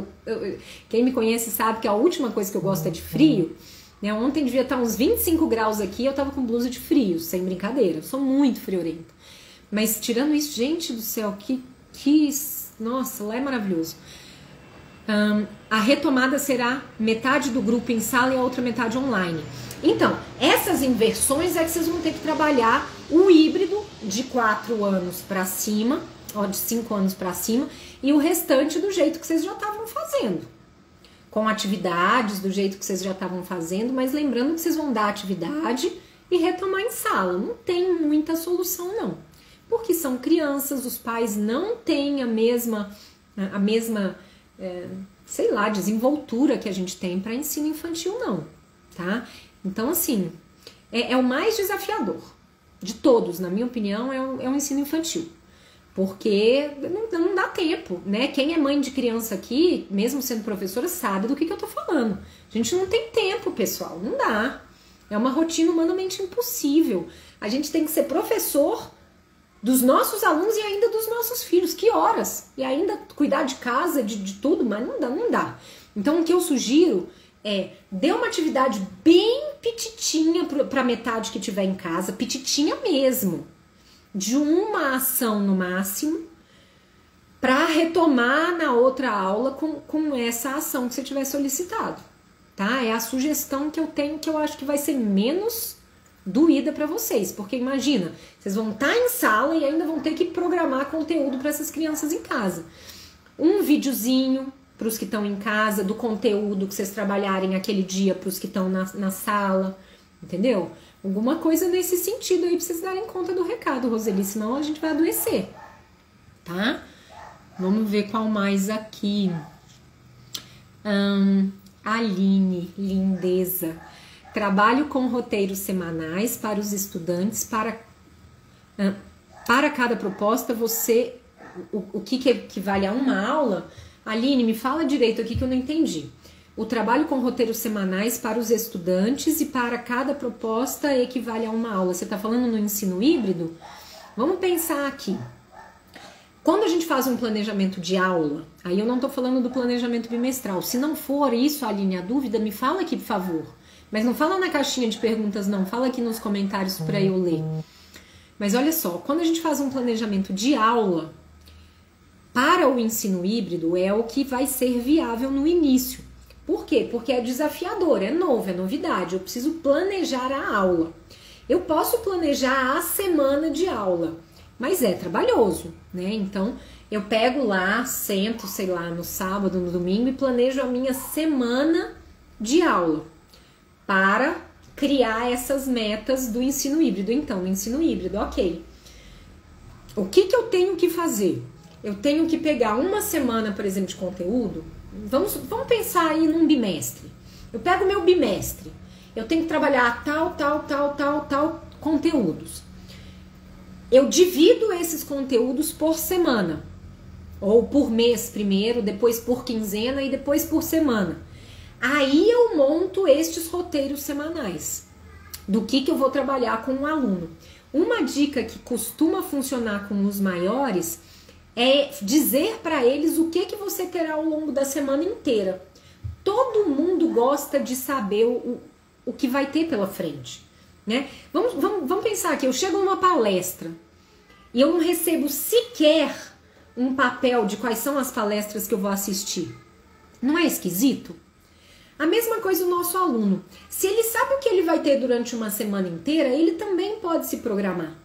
quem me conhece sabe que a última coisa que eu gosto é de frio. Né? Ontem devia estar uns 25 graus aqui, eu tava com blusa de frio, sem brincadeira. Eu sou muito friorenta. Mas tirando isso, gente do céu, nossa, lá é maravilhoso. A retomada será metade do grupo em sala e a outra metade online. Então, essas inversões é que vocês vão ter que trabalhar o híbrido de 4 anos para cima, ó, de 5 anos para cima, e o restante do jeito que vocês já estavam fazendo. Com atividades do jeito que vocês já estavam fazendo, mas lembrando que vocês vão dar atividade e retomar em sala. Não tem muita solução, não. Porque são crianças, os pais não têm a mesma sei lá, desenvoltura que a gente tem para ensino infantil, não, tá? Então, assim, é o mais desafiador de todos, na minha opinião, é o ensino infantil. Porque não dá tempo, né? Quem é mãe de criança aqui, mesmo sendo professora, sabe do que eu tô falando. A gente não tem tempo, pessoal, não dá. É uma rotina humanamente impossível. A gente tem que ser professor dos nossos alunos e ainda dos nossos filhos. Que horas? E ainda cuidar de casa, de tudo, mas não dá. Então, o que eu sugiro é, dê uma atividade bem petitinha para metade que tiver em casa, petitinha mesmo, de uma ação no máximo, para retomar na outra aula com essa ação que você tiver solicitado, tá? É a sugestão que eu tenho, que eu acho que vai ser menos doída para vocês, porque imagina, vocês vão estar em sala e ainda vão ter que programar conteúdo para essas crianças em casa. Um videozinho para os que estão em casa, do conteúdo que vocês trabalharem aquele dia para os que estão na sala, entendeu? Alguma coisa nesse sentido aí para vocês darem conta do recado, Roseli, senão a gente vai adoecer, tá? Vamos ver qual mais aqui. Aline, lindeza. Trabalho com roteiros semanais para os estudantes, para cada proposta, o que equivale a uma aula? Aline, me fala direito aqui que eu não entendi. O trabalho com roteiros semanais para os estudantes e para cada proposta equivale a uma aula. Você está falando no ensino híbrido? Vamos pensar aqui. Quando a gente faz um planejamento de aula, aí eu não estou falando do planejamento bimestral. Se não for isso, Aline, a dúvida, me fala aqui, por favor. Mas não fala na caixinha de perguntas, não. Fala aqui nos comentários para eu ler. Mas olha só, quando a gente faz um planejamento de aula, para o ensino híbrido é o que vai ser viável no início. Por quê? Porque é desafiador, é novo, é novidade. Eu preciso planejar a aula. Eu posso planejar a semana de aula, mas é trabalhoso, né? Então, eu pego lá, sento, sei lá, no sábado, no domingo e planejo a minha semana de aula para criar essas metas do ensino híbrido. Então, no ensino híbrido, ok. O que eu tenho que fazer? Eu tenho que pegar uma semana, por exemplo, de conteúdo. Vamos pensar aí num bimestre. Eu pego o meu bimestre. Eu tenho que trabalhar tal conteúdos. Eu divido esses conteúdos por semana. Ou por mês primeiro, depois por quinzena e depois por semana. Aí eu monto estes roteiros semanais do que eu vou trabalhar com o aluno. Uma dica que costuma funcionar com os maiores é dizer para eles o que você terá ao longo da semana inteira. Todo mundo gosta de saber o que vai ter pela frente, né? Vamos pensar aqui, eu chego numa palestra e eu não recebo sequer um papel de quais são as palestras que eu vou assistir. Não é esquisito? A mesma coisa o nosso aluno. Se ele sabe o que ele vai ter durante uma semana inteira, ele também pode se programar,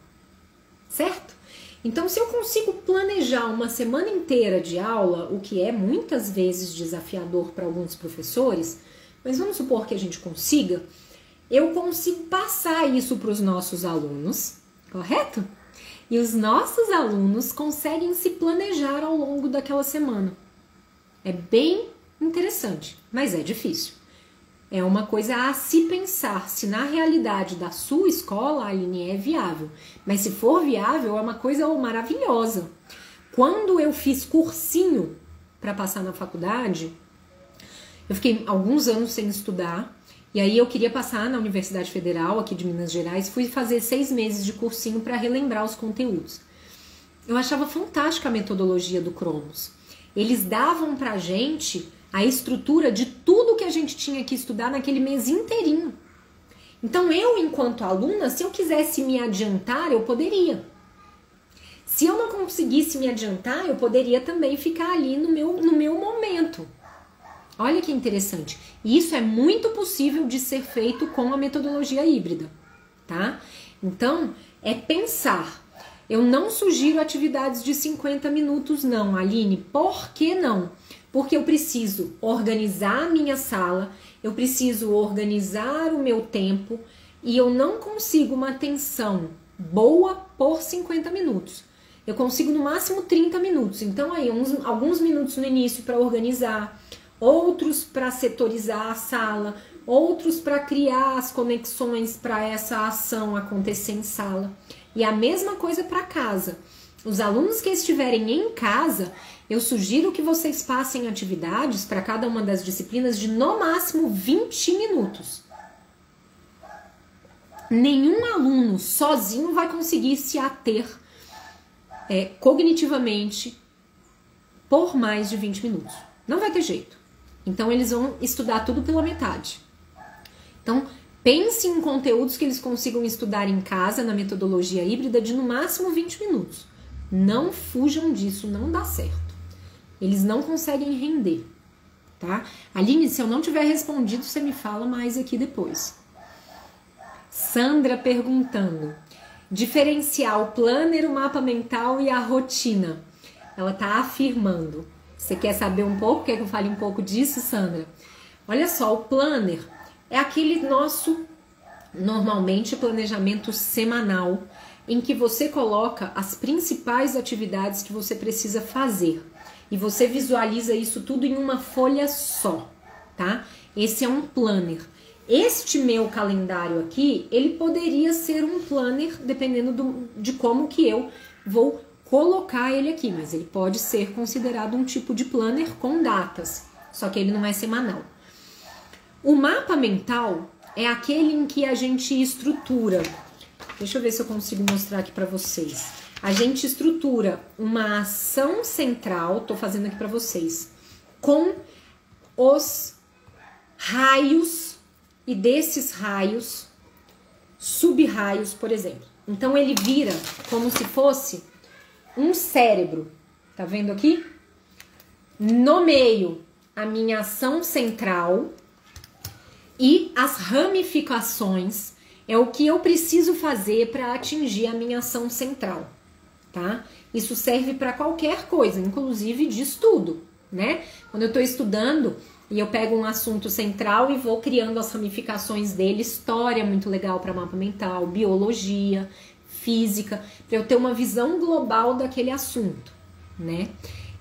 certo? Então, se eu consigo planejar uma semana inteira de aula, o que é muitas vezes desafiador para alguns professores, mas vamos supor que a gente consiga, eu consigo passar isso para os nossos alunos, correto? E os nossos alunos conseguem se planejar ao longo daquela semana. É bem interessante, mas é difícil. É uma coisa a se pensar se na realidade da sua escola, Aline, é viável. Mas se for viável, é uma coisa maravilhosa. Quando eu fiz cursinho para passar na faculdade, eu fiquei alguns anos sem estudar. E aí eu queria passar na Universidade Federal aqui de Minas Gerais. Fui fazer 6 meses de cursinho para relembrar os conteúdos. Eu achava fantástica a metodologia do Cronos. Eles davam pra gente a estrutura de tudo que a gente tinha que estudar naquele mês inteirinho. Então eu, enquanto aluna, se eu quisesse me adiantar, eu poderia. Se eu não conseguisse me adiantar, eu poderia também ficar ali no meu momento. Olha que interessante. E isso é muito possível de ser feito com a metodologia híbrida, tá? Então, é pensar. Eu não sugiro atividades de 50 minutos não, Aline. Por que não? Porque eu preciso organizar a minha sala, eu preciso organizar o meu tempo e eu não consigo uma atenção boa por 50 minutos. Eu consigo no máximo 30 minutos. Então aí alguns minutos no início para organizar, outros para setorizar a sala, outros para criar as conexões para essa ação acontecer em sala. E a mesma coisa para casa. Os alunos que estiverem em casa, eu sugiro que vocês passem atividades para cada uma das disciplinas de no máximo 20 minutos. Nenhum aluno sozinho vai conseguir se ater cognitivamente por mais de 20 minutos. Não vai ter jeito. Então eles vão estudar tudo pela metade. Então pense em conteúdos que eles consigam estudar em casa na metodologia híbrida de no máximo 20 minutos. Não fujam disso, não dá certo. Eles não conseguem render, tá? Aline, se eu não tiver respondido, você me fala mais aqui depois. Sandra perguntando: diferenciar o planner, o mapa mental e a rotina. Ela tá afirmando. Você quer saber um pouco? Quer que eu fale um pouco disso, Sandra? Olha só, o planner é aquele nosso, normalmente, planejamento semanal, em que você coloca as principais atividades que você precisa fazer. E você visualiza isso tudo em uma folha só, tá? Esse é um planner. Este meu calendário aqui, ele poderia ser um planner, dependendo de como que eu vou colocar ele aqui. Mas ele pode ser considerado um tipo de planner com datas, só que ele não é semanal. O mapa mental é aquele em que a gente estrutura. Deixa eu ver se eu consigo mostrar aqui para vocês. A gente estrutura uma ação central, tô fazendo aqui para vocês, com os raios e desses raios, sub-raios, por exemplo. Então ele vira como se fosse um cérebro, tá vendo aqui? No meio, a minha ação central e as ramificações é o que eu preciso fazer para atingir a minha ação central, tá? Isso serve para qualquer coisa, inclusive de estudo, né? Quando eu estou estudando e eu pego um assunto central e vou criando as ramificações dele, história é muito legal para mapa mental, biologia, física, para eu ter uma visão global daquele assunto, né?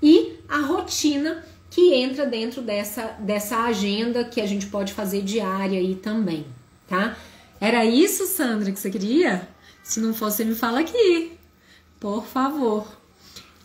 E a rotina que entra dentro dessa agenda que a gente pode fazer diária aí também, tá? Era isso, Sandra, que você queria? Se não for, você me fala aqui, por favor.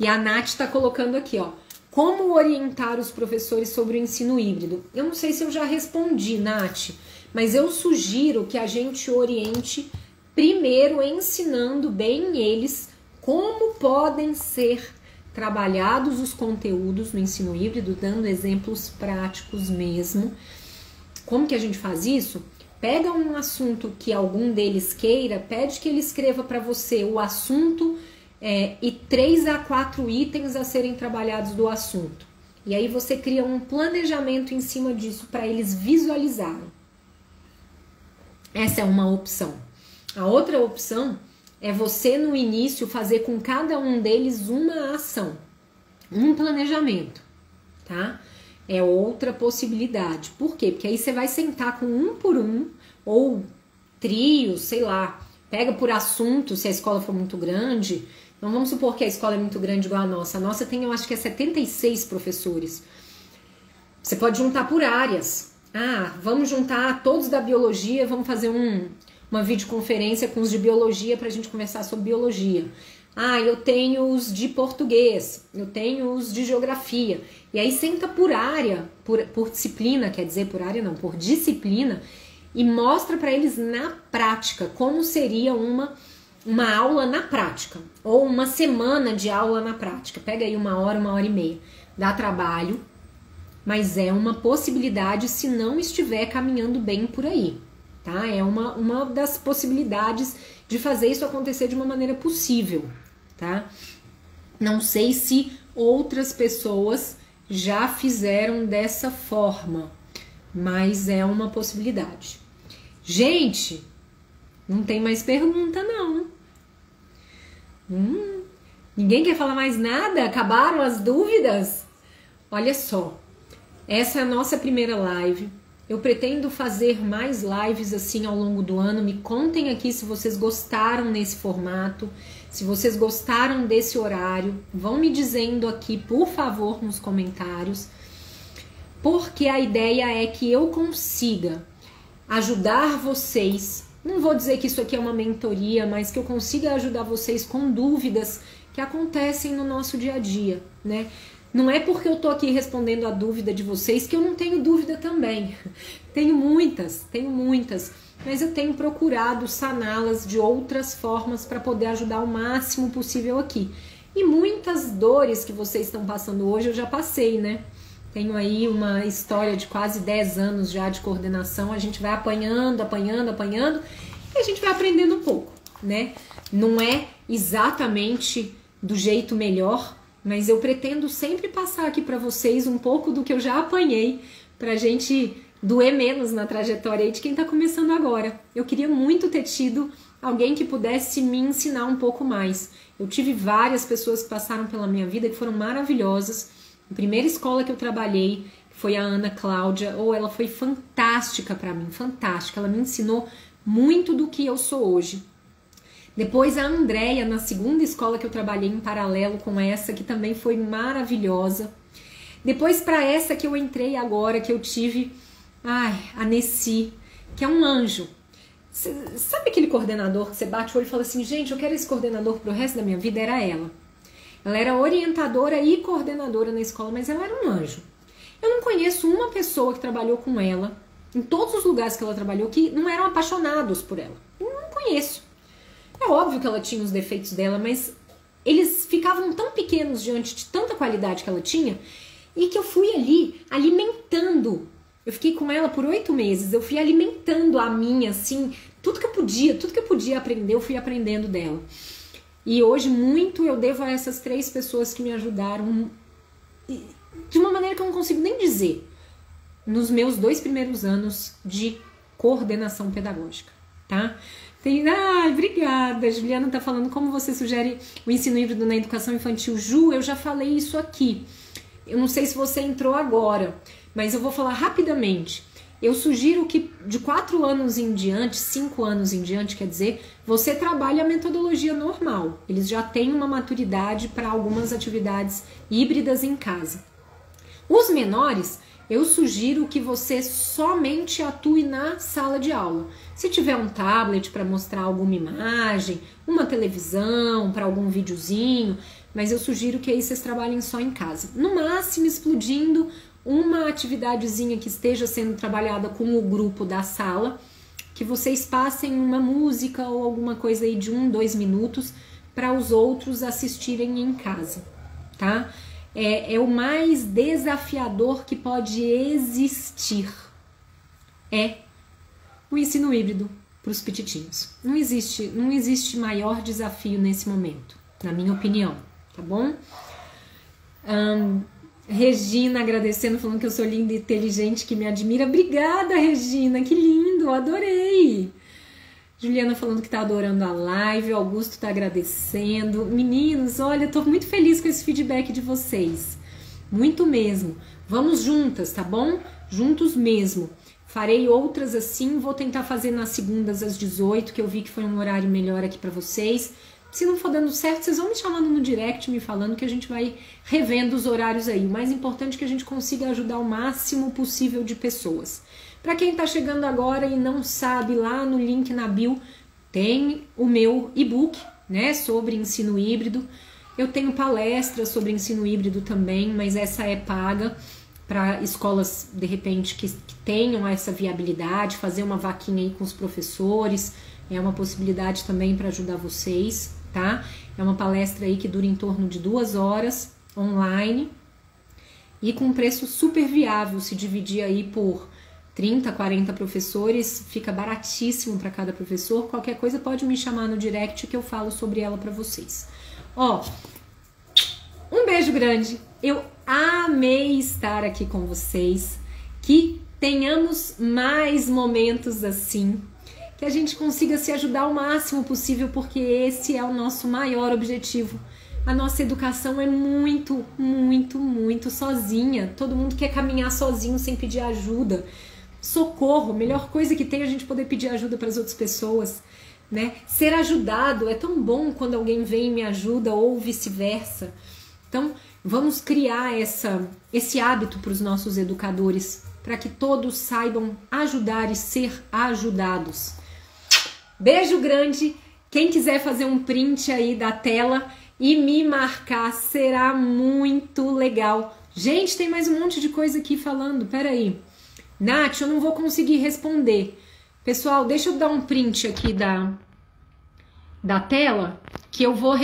E a Nath está colocando aqui, ó, como orientar os professores sobre o ensino híbrido. Eu não sei se eu já respondi, Nath, mas eu sugiro que a gente oriente primeiro ensinando bem eles como podem ser trabalhados os conteúdos no ensino híbrido, dando exemplos práticos mesmo. Como que a gente faz isso? Pega um assunto que algum deles queira, pede que ele escreva para você o assunto e 3 a 4 itens a serem trabalhados do assunto. E aí você cria um planejamento em cima disso para eles visualizarem. Essa é uma opção. A outra opção é você no início fazer com cada um deles uma ação, um planejamento, tá? É outra possibilidade. Por quê? Porque aí você vai sentar com um por um, ou trio, sei lá. Pega por assunto, se a escola for muito grande. Então vamos supor que a escola é muito grande igual a nossa. A nossa tem, eu acho que é 76 professores. Você pode juntar por áreas. Ah, vamos juntar todos da biologia, vamos fazer uma videoconferência com os de biologia para a gente conversar sobre biologia. Ah, eu tenho os de português, eu tenho os de geografia. E aí senta por área, por disciplina, quer dizer, por área não, por disciplina, e mostra para eles na prática como seria uma aula na prática, ou uma semana de aula na prática. Pega aí 1 hora e meia. Dá trabalho, mas é uma possibilidade se não estiver caminhando bem por aí, tá? É uma das possibilidades de fazer isso acontecer de uma maneira possível, tá? Não sei se outras pessoas já fizeram dessa forma, mas é uma possibilidade. Gente, não tem mais pergunta, não. Ninguém quer falar mais nada? Acabaram as dúvidas? Olha só. Essa é a nossa primeira live. Eu pretendo fazer mais lives assim ao longo do ano. Me contem aqui se vocês gostaram nesse formato, se vocês gostaram desse horário. Vão me dizendo aqui, por favor, nos comentários. Porque a ideia é que eu consiga ajudar vocês. Não vou dizer que isso aqui é uma mentoria, mas que eu consiga ajudar vocês com dúvidas que acontecem no nosso dia a dia, né? Não é porque eu tô aqui respondendo a dúvida de vocês que eu não tenho dúvida também. Tenho muitas, mas eu tenho procurado saná-las de outras formas para poder ajudar o máximo possível aqui. E muitas dores que vocês estão passando hoje eu já passei, né? Tenho aí uma história de quase 10 anos já de coordenação. A gente vai apanhando e a gente vai aprendendo um pouco, né? Não é exatamente do jeito melhor, mas eu pretendo sempre passar aqui para vocês um pouco do que eu já apanhei pra gente doer menos na trajetória aí de quem tá começando agora. Eu queria muito ter tido alguém que pudesse me ensinar um pouco mais. Eu tive várias pessoas que passaram pela minha vida que foram maravilhosas. A primeira escola que eu trabalhei foi a Ana Cláudia. Ela foi fantástica para mim, fantástica. Ela me ensinou muito do que eu sou hoje. Depois a Andréia, na segunda escola que eu trabalhei em paralelo com essa, que também foi maravilhosa. Depois para essa que eu entrei agora, que eu tive, a Nessi, que é um anjo. Sabe aquele coordenador que você bate o olho e fala assim, gente, eu quero esse coordenador pro resto da minha vida? Era ela. Ela era orientadora e coordenadora na escola, mas ela era um anjo. Eu não conheço uma pessoa que trabalhou com ela, em todos os lugares que ela trabalhou, que não eram apaixonados por ela. Eu não conheço. É óbvio que ela tinha os defeitos dela, mas eles ficavam tão pequenos diante de tanta qualidade que ela tinha, e que eu fui ali alimentando. Eu fiquei com ela por 8 meses, eu fui alimentando a minha, assim, tudo que eu podia aprender, eu fui aprendendo dela. E hoje muito eu devo a essas 3 pessoas que me ajudaram de uma maneira que eu não consigo nem dizer, nos meus 2 primeiros anos de coordenação pedagógica, tá? Obrigada, Juliana tá falando como você sugere o ensino híbrido na educação infantil. Ju, eu já falei isso aqui. Eu não sei se você entrou agora, mas eu vou falar rapidamente. Eu sugiro que de 4 anos em diante, 5 anos em diante, quer dizer, você trabalhe a metodologia normal. Eles já têm uma maturidade para algumas atividades híbridas em casa. Os menores, eu sugiro que você somente atue na sala de aula. Se tiver um tablet para mostrar alguma imagem, uma televisão para algum videozinho, mas eu sugiro que aí vocês trabalhem só em casa. No máximo, explodindo uma atividadezinha que esteja sendo trabalhada com o grupo da sala, que vocês passem uma música ou alguma coisa aí de 1, 2 minutos para os outros assistirem em casa, tá? É o mais desafiador que pode existir. É o ensino híbrido para os petitinhos. Não existe maior desafio nesse momento, na minha opinião, tá bom? Regina agradecendo, falando que eu sou linda e inteligente, que me admira. Obrigada, Regina, que lindo, adorei. Juliana falando que tá adorando a live, o Augusto tá agradecendo. Meninos, olha, eu tô muito feliz com esse feedback de vocês. Muito mesmo. Vamos juntas, tá bom? Juntos mesmo. Farei outras assim, vou tentar fazer nas segundas às 18, que eu vi que foi um horário melhor aqui para vocês. Se não for dando certo, vocês vão me chamando no direct, me falando que a gente vai revendo os horários aí. O mais importante é que a gente consiga ajudar o máximo possível de pessoas. Para quem está chegando agora e não sabe, lá no link na bio tem o meu e-book, né, sobre ensino híbrido. Eu tenho palestras sobre ensino híbrido também, mas essa é paga para escolas, de repente, que tenham essa viabilidade, fazer uma vaquinha aí com os professores, é uma possibilidade também para ajudar vocês, tá? É uma palestra aí que dura em torno de 2 horas, online, e com um preço super viável. Se dividir aí por 30, 40 professores, fica baratíssimo para cada professor. Qualquer coisa pode me chamar no direct que eu falo sobre ela para vocês. Ó, um beijo grande, eu amei estar aqui com vocês, que tenhamos mais momentos assim, que a gente consiga se ajudar o máximo possível, porque esse é o nosso maior objetivo. A nossa educação é muito, muito, muito sozinha, todo mundo quer caminhar sozinho sem pedir ajuda. Socorro, a melhor coisa que tem é a gente poder pedir ajuda para as outras pessoas, né? Ser ajudado é tão bom quando alguém vem e me ajuda ou vice-versa. Então, vamos criar esse hábito para os nossos educadores, para que todos saibam ajudar e ser ajudados. Beijo grande. Quem quiser fazer um print aí da tela e me marcar, será muito legal. Gente, tem mais um monte de coisa aqui falando. Peraí. Nath, eu não vou conseguir responder. Pessoal, deixa eu dar um print aqui da tela, que eu vou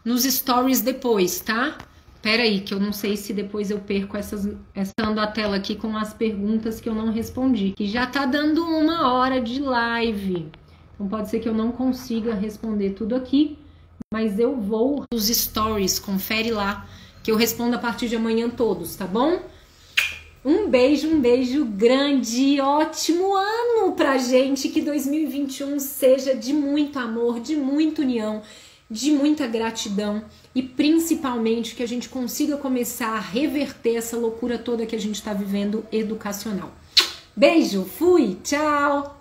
nos stories depois, tá? Pera aí, que eu não sei se depois eu perco essa a tela aqui com as perguntas que eu não respondi. Que já tá dando 1 hora de live. Então pode ser que eu não consiga responder tudo aqui, mas eu vou nos stories, confere lá, que eu respondo a partir de amanhã todos, tá bom? Um beijo grande, ótimo ano pra gente, que 2021 seja de muito amor, de muita união, de muita gratidão e principalmente que a gente consiga começar a reverter essa loucura toda que a gente tá vivendo educacional. Beijo, fui, tchau!